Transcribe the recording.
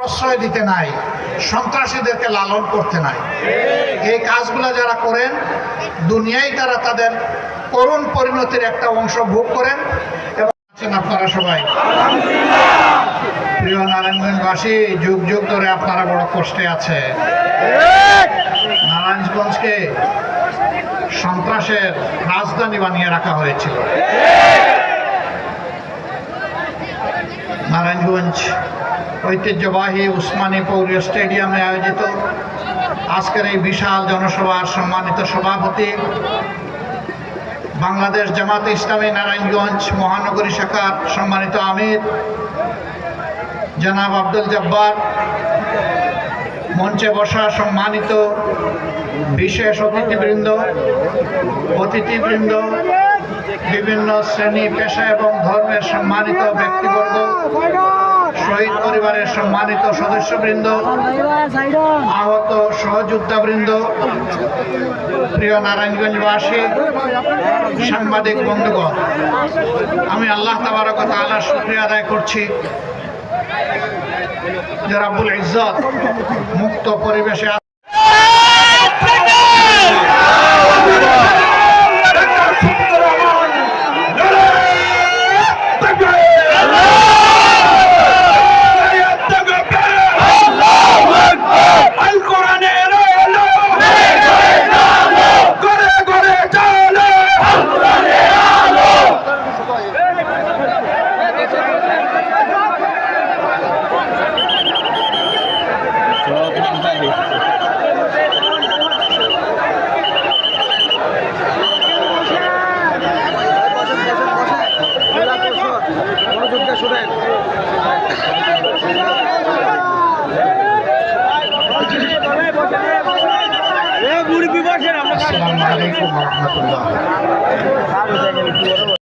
প্রশ্রয় দিতে নাই, সন্ত্রাসীদেরকে লালন করতে নাই। এই কাজগুলো যারা করেন দুনিয়ায় তারা তাদের করুণ পরিণতির একটা অংশ ভোগ করেন। এবং আপনারা সবাই প্রিয় নারায়ণগঞ্জবাসী, যুগ যুগ ধরে আপনারা বড় কষ্টে আছে। নারায়ণগঞ্জকে সন্ত্রাসের রাজধানী বানিয়ে রাখা হয়েছিল। নারায়ণগঞ্জ ঐতিহ্যবাহী উসমানী পৌরীয় স্টেডিয়ামে আয়োজিত আজকের এই বিশাল জনসভার সম্মানিত সভাপতি, বাংলাদেশ জামাতে ইসলামী নারায়ণগঞ্জ মহানগরী শাখার সম্মানিত আমির জনাব আব্দুল জব্বার, মঞ্চে বসা সম্মানিত বিশেষ অতিথিবৃন্দ, বিভিন্ন শ্রেণী পেশা এবং ধর্মের সম্মানিত ব্যক্তিবর্গ, শহীদ পরিবারের সম্মানিত সদস্যবৃন্দ, আহত সহযোদ্ধাবৃন্দ, প্রিয় নারায়ণগঞ্জবাসী, সাংবাদিক বন্ধুগণ, আমি আল্লাহ তাবারক ওয়া তাআলার শুকরিয়া আদায় করছি যে রব্বুল ইজ্জত মুক্ত পরিবেশে আসসালামু আলাইকুম ওয়া রাহমাতুল্লাহ।